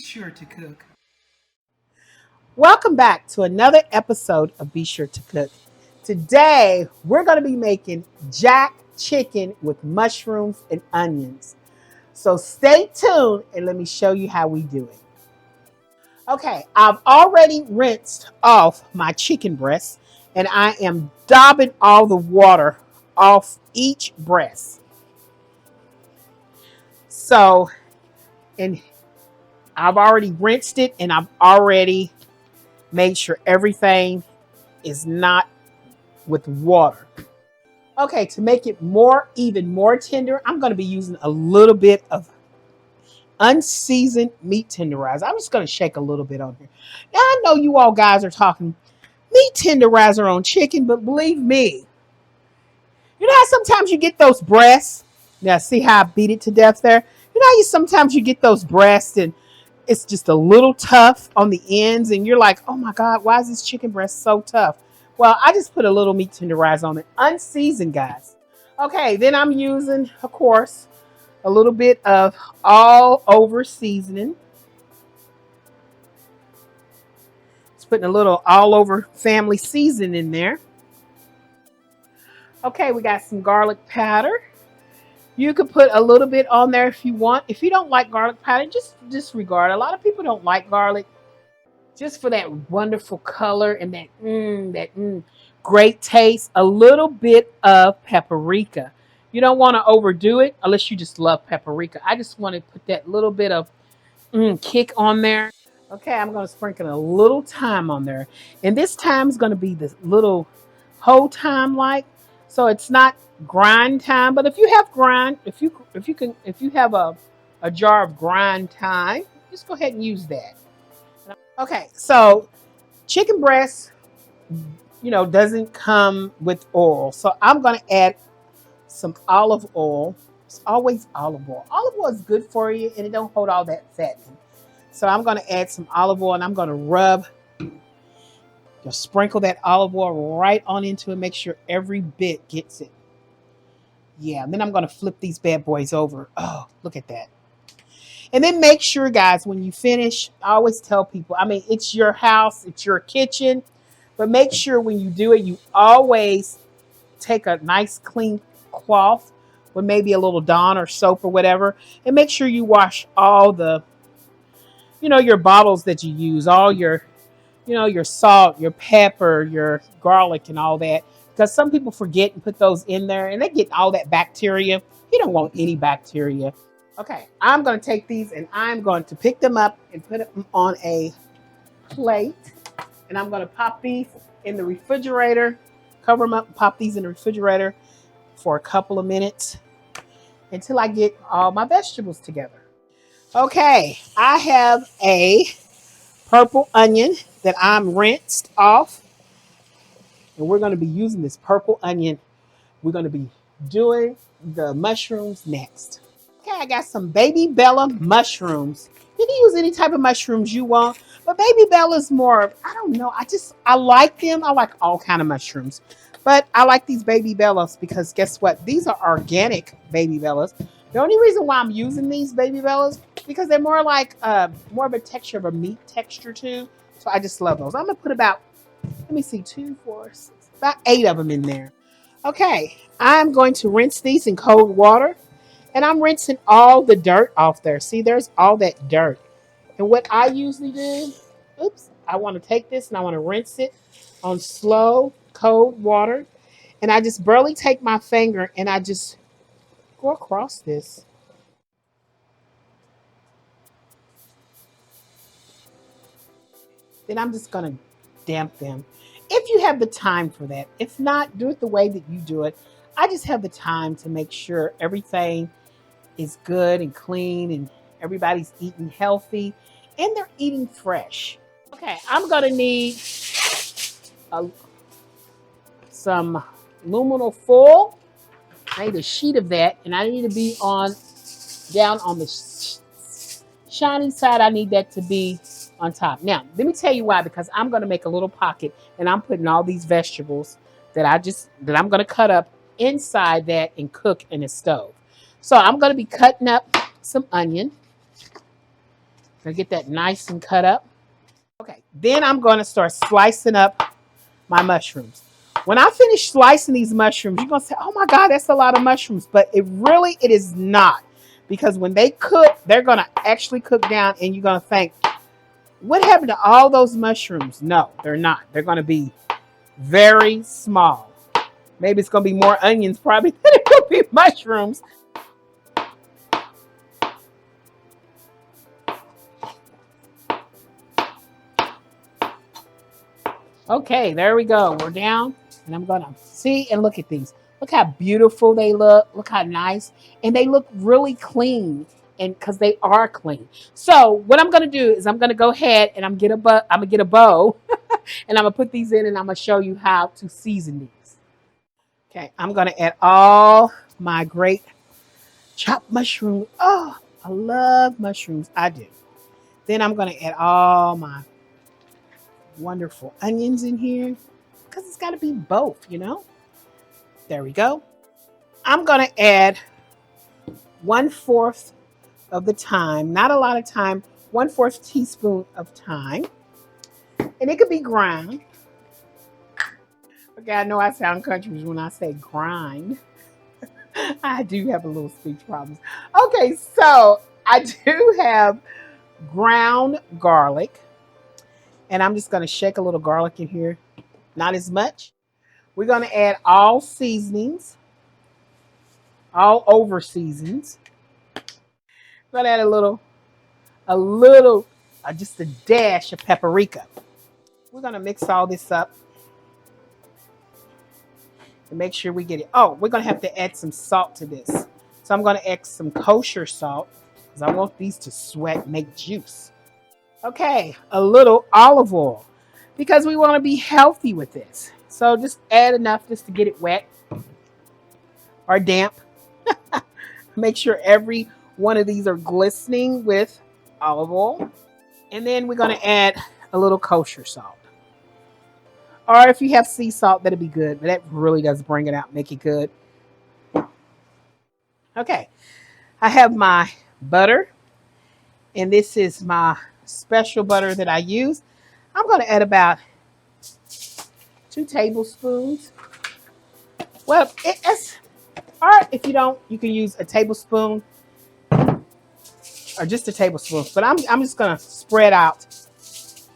sure to cook. Welcome back to another episode of Be Sure to Cook. Today, we're going to be making jack chicken with mushrooms and onions. So stay tuned and let me show you how we do it. Okay, I've already rinsed off my chicken breast and I am daubing all the water off each breast. So, and I've already rinsed it and I've already made sure everything is not with water. Okay, to make it even more tender, I'm going to be using a little bit of unseasoned meat tenderizer. I'm just going to shake a little bit on here. Now, I know you all guys are talking meat tenderizer on chicken, but believe me, you know how sometimes you get those breasts? Now, see how I beat it to death there? You know how sometimes you get those breasts and it's just a little tough on the ends and you're like, oh my God, why is this chicken breast so tough? Well, I just put a little meat tenderizer on it, unseasoned, guys. Okay, then I'm using, of course, a little bit of all over seasoning. Just putting a little all over family seasoning in there. Okay, we got some garlic powder. You could put a little bit on there if you want. If you don't like garlic powder, just disregard. A lot of people don't like garlic just for that wonderful color and that great taste. A little bit of paprika. You don't want to overdo it unless you just love paprika. I just want to put that little bit of kick on there. Okay, I'm going to sprinkle a little thyme on there. And this thyme is going to be this little whole thyme like. So it's not grind thyme, but if you have grind, if you have a jar of grind thyme, just go ahead and use that. Okay, so chicken breast, doesn't come with oil. So I'm going to add some olive oil. It's always olive oil. Olive oil is good for you and it don't hold all that fat in. So I'm going to add some olive oil and I'm going to just sprinkle that olive oil right on into it. Make sure every bit gets it. Yeah, and then I'm going to flip these bad boys over. Oh, look at that. And then make sure, guys, when you finish, I always tell people, I mean, it's your house, it's your kitchen, but make sure when you do it, you always take a nice clean cloth with maybe a little Dawn or soap or whatever, and make sure you wash all the, your bottles that you use, all your salt, your pepper, your garlic, and all that. Because some people forget and put those in there, and they get all that bacteria. You don't want any bacteria. Okay, I'm going to take these and I'm going to pick them up and put them on a plate. And I'm going to pop these in the refrigerator, cover them up, and pop these in the refrigerator for a couple of minutes until I get all my vegetables together. Okay, I have a purple onion that I'm rinsed off. And we're going to be using this purple onion. We're going to be doing the mushrooms next. Okay, I got some baby Bella mushrooms. You can use any type of mushrooms you want, but baby Bella's more, I don't know. I like them. I like all kind of mushrooms, but I like these baby Bellas because guess what? These are organic baby Bellas. The only reason why I'm using these baby Bellas because they're more like more of a texture of a meat texture too. So I just love those. I'm gonna put about, let me see, 2, 4, 6, about 8 of them in there. Okay, I'm going to rinse these in cold water. And I'm rinsing all the dirt off there. See, there's all that dirt. And what I usually do, I want to take this and I want to rinse it on slow, cold water. And I just barely take my finger and I just go across this. Then I'm just going to damp them. If you have the time for that. If not, do it the way that you do it. I just have the time to make sure everything is good and clean and everybody's eating healthy and they're eating fresh. Okay, I'm gonna need some aluminum foil. I need a sheet of that and I need to be down on the shiny side. I need that to be on top. Now, let me tell you why, because I'm gonna make a little pocket and I'm putting all these vegetables that I'm gonna cut up inside that and cook in the stove. So I'm going to be cutting up some onion. Gonna get that nice and cut up. Okay, then I'm gonna start slicing up my mushrooms. When I finish slicing these mushrooms, you're gonna say, "Oh my God, that's a lot of mushrooms," but it is not, because when they cook, they're gonna actually cook down, and you're gonna think, "What happened to all those mushrooms?" No, they're not. They're gonna be very small. Maybe it's gonna be more onions probably than it will be mushrooms. Okay, there we go. We're down, and I'm gonna see and look at these. Look how beautiful they look. Look how nice, and they look really clean, and because they are clean. So what I'm gonna do is I'm gonna go ahead and I'm gonna get a bowl, and I'm gonna put these in, and I'm gonna show you how to season these. Okay, I'm gonna add all my great chopped mushrooms. Oh, I love mushrooms. I do. Then I'm gonna add all my wonderful onions in here, because it's got to be both, you know. There we go. I'm going to add 1/4 of the thyme, not a lot of thyme, 1/4 teaspoon of thyme. And it could be ground. Okay, I know I sound country when I say grind. I do have a little speech problems. Okay, so I do have ground garlic. And I'm just going to shake a little garlic in here. Not as much. We're going to add all seasonings, all over seasons. I'm going to add just a dash of paprika. We're going to mix all this up to make sure we get it. Oh, we're going to have to add some salt to this. So I'm going to add some kosher salt, because I want these to sweat, make juice. Okay, a little olive oil, because we want to be healthy with this. So just add enough just to get it wet or damp. Make sure every one of these are glistening with olive oil. And then we're going to add a little kosher salt. Or if you have sea salt, that'd be good. But that really does bring it out, make it good. Okay, I have my butter. And this is my special butter that I use. I'm going to add about 2 tablespoons. Well, it's all right. If you don't, you can use a tablespoon or just a tablespoon. But I'm just going to spread out.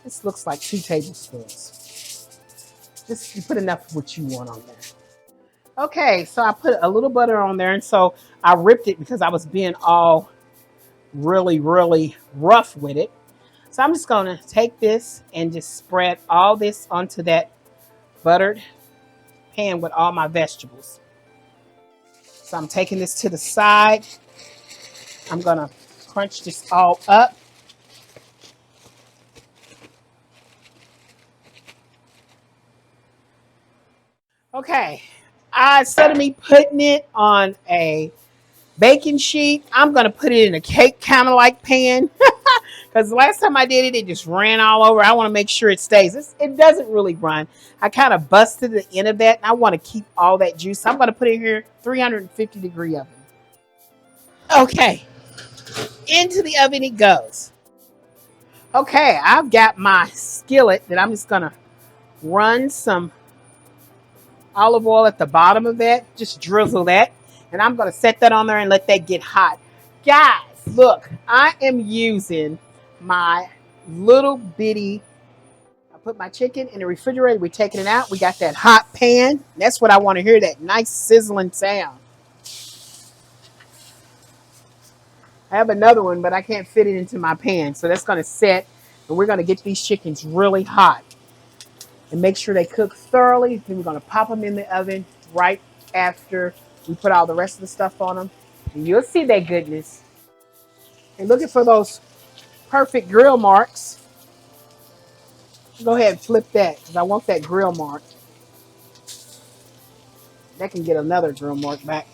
This looks like 2 tablespoons. Just you put enough of what you want on there. Okay, so I put a little butter on there, and so I ripped it because I was being all really, really rough with it. So I'm just going to take this and just spread all this onto that buttered pan with all my vegetables. So I'm taking this to the side. I'm going to crunch this all up. Okay, instead of me putting it on a baking sheet, I'm going to put it in a cake kind of like pan. Because the last time I did it, it just ran all over. I want to make sure it stays. It doesn't really run. I kind of busted the end of that, and I want to keep all that juice. So I'm going to put it here, 350-degree oven. Okay, into the oven it goes. Okay, I've got my skillet that I'm just going to run some olive oil at the bottom of that. Just drizzle that. And I'm going to set that on there and let that get hot. Guys, look, I am using my little bitty, I put my chicken in the refrigerator. We're taking it out. We got that hot pan. That's what I want to hear, that nice sizzling sound. I have another one, but I can't fit it into my pan. So that's going to set, and we're going to get these chickens really hot and make sure they cook thoroughly. Then we're going to pop them in the oven right after we put all the rest of the stuff on them. And you'll see that goodness. And looking for those perfect grill marks. Go ahead and flip that, because I want that grill mark. That can get another grill mark back.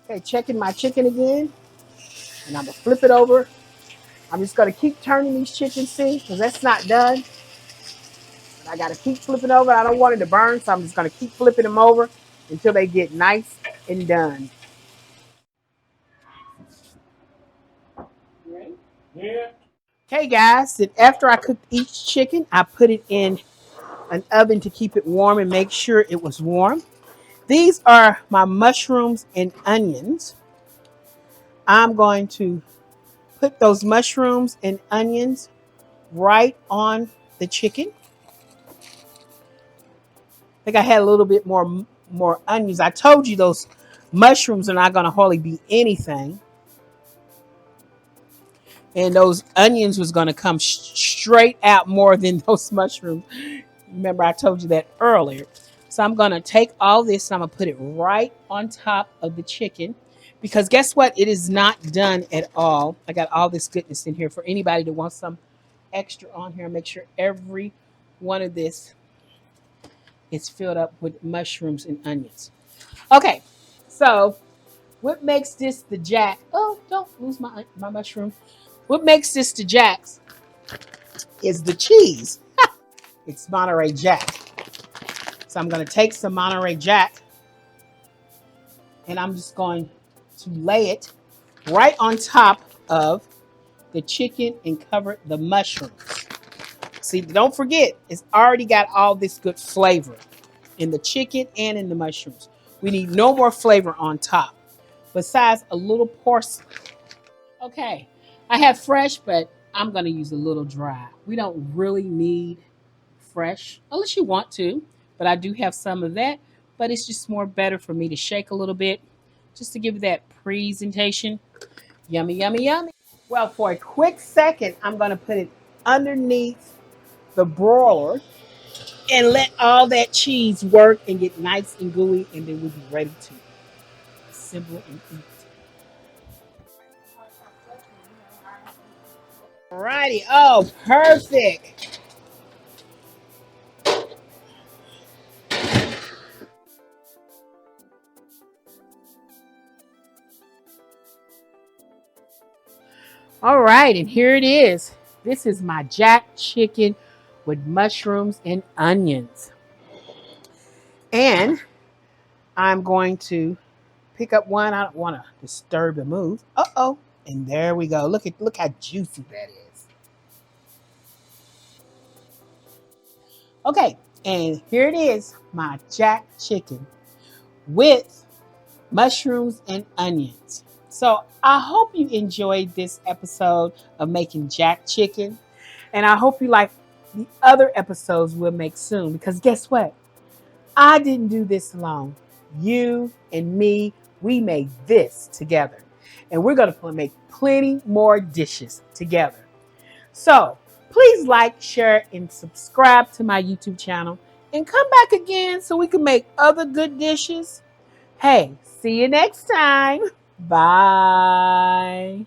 Okay, checking my chicken again. And I'm going to flip it over. I'm just going to keep turning these chickens, see, because that's not done. But I got to keep flipping over. I don't want it to burn, so I'm just going to keep flipping them over until they get nice and done. Okay, guys, then after I cooked each chicken, I put it in an oven to keep it warm and make sure it was warm. These are my mushrooms and onions. I'm going to put those mushrooms and onions right on the chicken. I think I had a little bit more onions. I told you those mushrooms are not going to hardly be anything. And those onions was going to come straight out more than those mushrooms. Remember, I told you that earlier. So I'm going to take all this and I'm going to put it right on top of the chicken. Because guess what? It is not done at all. I got all this goodness in here for anybody that wants some extra on here. Make sure every one of this is filled up with mushrooms and onions. Okay, so what makes this the Jack? Oh, don't lose my mushroom. What makes this the Jack's is the cheese. It's Monterey Jack. So I'm going to take some Monterey Jack and I'm just going to lay it right on top of the chicken and cover the mushrooms. See, don't forget, it's already got all this good flavor in the chicken and in the mushrooms. We need no more flavor on top besides a little parsley. Okay, I have fresh, but I'm going to use a little dry. We don't really need fresh unless you want to, but I do have some of that, but it's just more better for me to shake a little bit just to give it that presentation. Yummy, yummy, yummy. Well, for a quick second, I'm going to put it underneath the broiler and let all that cheese work and get nice and gooey, and then we'll be ready to assemble and eat. Alrighty. Oh, perfect. All right, and here it is. This is my jack chicken with mushrooms and onions. And I'm going to pick up one. I don't want to disturb the move. Uh-oh. And there we go. Look how juicy that is. Okay, and here it is, my jack chicken with mushrooms and onions. So I hope you enjoyed this episode of making jack chicken. And I hope you like the other episodes we'll make soon. Because guess what? I didn't do this alone. You and me, we made this together. And we're going to make plenty more dishes together. So please like, share, and subscribe to my YouTube channel. And come back again so we can make other good dishes. Hey, see you next time. Bye.